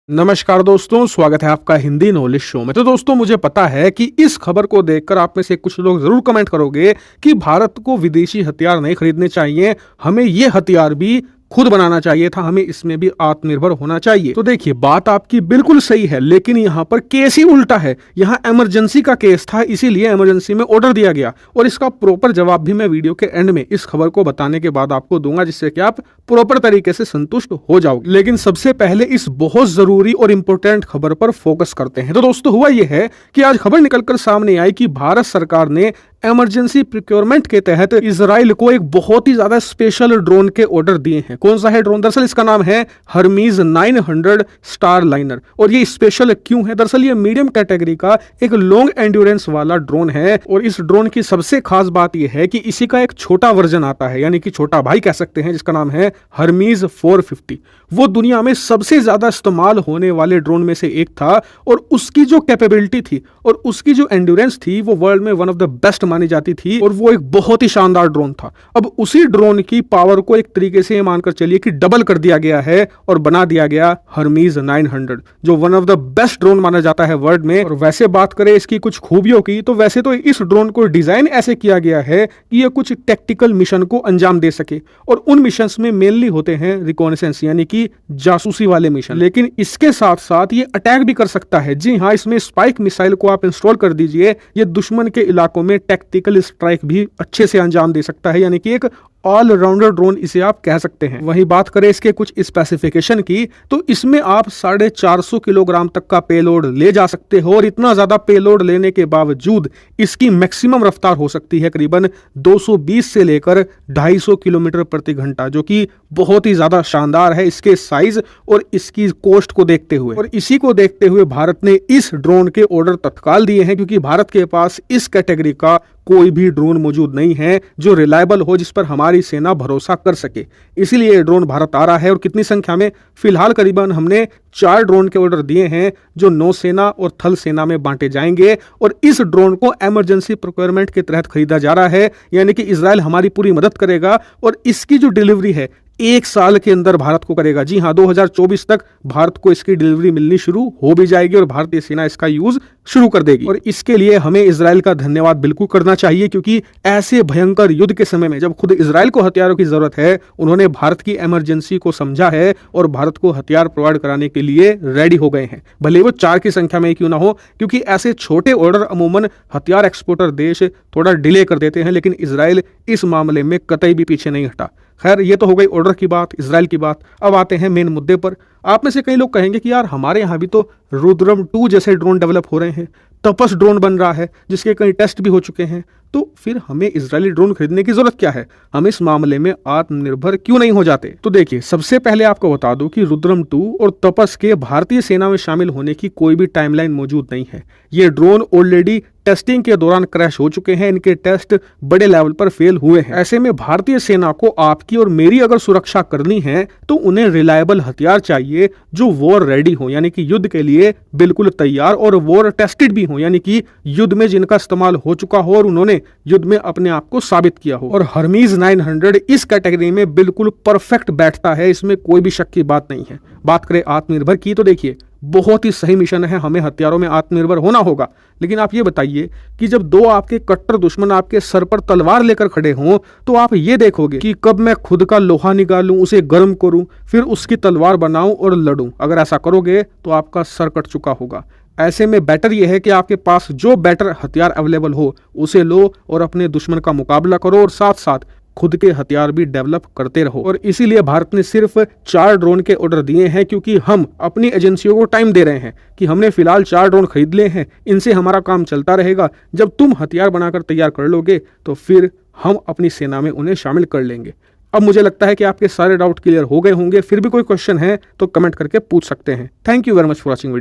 नमस्कार दोस्तों, स्वागत है आपका हिंदी नॉलेज शो में। तो दोस्तों, मुझे पता है कि इस खबर को देखकर आप में से कुछ लोग जरूर कमेंट करोगे कि भारत को विदेशी हथियार नहीं खरीदने चाहिए, हमें ये हथियार भी खुद बनाना चाहिए था, हमें इसमें भी आत्मनिर्भर होना चाहिए। तो देखिए, बात आपकी बिल्कुल सही है, लेकिन यहाँ पर केस ही उल्टा है। यहाँ इमरजेंसी का केस था, इसीलिए इमरजेंसी में ऑर्डर दिया गया और इसका प्रॉपर जवाब भी मैं वीडियो के एंड में इस खबर को बताने के बाद आपको दूंगा, जिससे कि आप प्रॉपर तरीके से संतुष्ट हो जाओगे। लेकिन सबसे पहले इस बहुत जरूरी और इंपॉर्टेंट खबर पर फोकस करते हैं। तो दोस्तों, हुआ यह है कि आज खबर निकलकर सामने आई कि भारत सरकार ने इमरजेंसी प्रोक्योरमेंट के तहत इजराइल को एक बहुत ही ज्यादा स्पेशल ड्रोन के ऑर्डर दिए हैं। कौन सा है ड्रोन? दरअसल इसका नाम है हर्मीज 900 स्टार लाइनर। और ये स्पेशल क्यों है? दरअसल ये मीडियम कैटेगरी का एक लॉन्ग एंड्योरेंस वाला ड्रोन है और इस ड्रोन की सबसे खास बात यह है कि इसी का एक छोटा वर्जन आता है, यानी कि छोटा भाई कह सकते हैं, जिसका नाम है हर्मीज 450। वो दुनिया में सबसे ज्यादा इस्तेमाल होने वाले ड्रोन में से एक था और उसकी जो कैपेबिलिटी थी और उसकी जो एंड्योरेंस थी वो वर्ल्ड में वन ऑफ द बेस्ट मानी जाती थी और वो एक बहुत ही शानदार ड्रोन था। अब उसी ड्रोन की पावर को एक तरीके से मानकर चलिए कि डबल कर दिया गया है और बना दिया गया हर्मीज 900, जो one of the best drone माना जाता है वर्ल्ड में। और वैसे बात करें इसकी कुछ खूबियों की, तो वैसे तो इस ड्रोन को डिजाइन ऐसे किया गया है कि ये कुछ टैक्टिकल मिशन को अंजाम दे सके और उन मिशन में मेनली होते हैं रिकॉनेसेंस, यानी कि जासूसी वाले मिशन। लेकिन इसके साथ साथ ये अटैक भी कर सकता है। जी हाँ, इसमें स्पाइक मिसाइल को आप इंस्टॉल कर दीजिए, ये दुश्मन के इलाकों में टैक्टिकल स्ट्राइक भी अच्छे से अंजाम दे सकता है, यानी कि एक ऑलराउंडर ड्रोन इसे आप कह सकते हैं। वहीं बात करें इसके कुछ स्पेसिफिकेशन की, तो इसमें आप 450 किलोग्राम तक का पेलोड ले जा सकते हो और इतना ज्यादा पेलोड लेने के बावजूद इसकी मैक्सिमम रफ्तार हो सकती है करीबन 220 से लेकर 250 किलोमीटर प्रति घंटा, जो कि बहुत ही ज्यादा शानदार है इसके साइज और इसकी कॉस्ट को देखते हुए। और इसी को देखते हुए भारत ने इस ड्रोन के ऑर्डर तत्काल दिए हैं, क्योंकि भारत के पास इस कैटेगरी का कोई भी ड्रोन मौजूद नहीं है जो रिलायबल हो, जिस पर हमारी सेना भरोसा कर सके। इसीलिए ये ड्रोन भारत आ रहा है। और कितनी संख्या में? फिलहाल करीबन हमने 4 ड्रोन के ऑर्डर दिए हैं जो नौसेना और थल सेना में बांटे जाएंगे और इस ड्रोन को इमरजेंसी प्रोक्योरमेंट के तहत खरीदा जा रहा है, यानी कि इजराइल हमारी पूरी मदद करेगा और इसकी जो डिलीवरी है 1 साल के अंदर भारत को करेगा। जी हाँ, 2024 तक भारत को इसकी डिलीवरी मिलनी शुरू हो भी जाएगी और भारतीय सेना इसका यूज शुरू कर देगी। और इसके लिए हमें इजराइल का धन्यवाद बिल्कुल करना चाहिए, क्योंकि ऐसे भयंकर युद्ध के समय में जब खुद इजराइल को हथियारों की जरूरत है, उन्होंने भारत की इमरजेंसी को समझा है और भारत को हथियार प्रोवाइड कराने के लिए रेडी हो गए हैं, भले वो 4 की संख्या में क्यों ना हो, क्योंकि ऐसे छोटे ऑर्डर अमूमन हथियार एक्सपोर्टर देश थोड़ा डिले कर देते हैं, लेकिन इजराइल इस मामले में कतई भी पीछे नहीं हटा। खैर, ये तो हो गई ऑर्डर की बात, इजराइल की बात। अब आते हैं मेन मुद्दे पर। आप में से कई लोग कहेंगे कि यार, हमारे यहाँ भी तो रुद्रम 2 जैसे ड्रोन डेवलप हो रहे हैं, तपस ड्रोन बन रहा है जिसके कई टेस्ट भी हो चुके हैं, तो फिर हमें इजरायली ड्रोन खरीदने की जरूरत क्या है? हम इस मामले में आत्मनिर्भर क्यों नहीं हो जाते? तो देखिए, सबसे पहले आपको बता दूं कि रुद्रम 2 और तपस के भारतीय सेना में शामिल होने की कोई भी टाइमलाइन मौजूद नहीं है। ये ड्रोन ऑलरेडी टेस्टिंग के दौरान क्रैश हो चुके हैं, इनके टेस्ट बड़े लेवल पर फेल हुए हैं। ऐसे में भारतीय सेना को आपकी और मेरी अगर सुरक्षा करनी है तो उन्हें रिलायबल हथियार चाहिए जो वॉर रेडी हो, यानी कि युद्ध के लिए बिल्कुल तैयार और वॉर टेस्टेड भी हो, यानी कि युद्ध में जिनका इस्तेमाल हो चुका हो और उन्होंने युद्ध में अपने आप को साबित किया हो। और हर्मीज 900 इस कैटेगरी में बिल्कुल परफेक्ट बैठता है, इसमें कोई भी शक की बात नहीं है। बात करें आत्मनिर्भर की, तो देखिए, बहुत ही सही मिशन है, हमें हथियारों में आत्मनिर्भर होना होगा। लेकिन आप ये बताइए कि जब 2 आपके कट्टर दुश्मन आपके सर पर तलवार लेकर खड़े हों, तो आप ये देखोगे कि कब मैं खुद का लोहा निकालूं, उसे गर्म करूं, फिर उसकी तलवार बनाऊं और लड़ूं। अगर ऐसा करोगे तो आपका सर कट चुका होगा। ऐसे में बेटर यह है कि आपके पास जो बेटर हथियार अवेलेबल हो उसे लो और अपने दुश्मन का मुकाबला करो और साथ साथ खुद के हथियार भी डेवलप करते रहो। और इसीलिए भारत ने सिर्फ 4 ड्रोन के ऑर्डर दिए हैं, क्योंकि हम अपनी एजेंसियों को टाइम दे रहे हैं कि हमने फिलहाल 4 ड्रोन खरीद लिए हैं, इनसे हमारा काम चलता रहेगा। जब तुम हथियार बनाकर तैयार कर लोगे तो फिर हम अपनी सेना में उन्हें शामिल कर लेंगे। अब मुझे लगता है कि आपके सारे डाउट क्लियर हो गए होंगे। फिर भी कोई क्वेश्चन है तो कमेंट करके पूछ सकते हैं। Thank you very much for watching.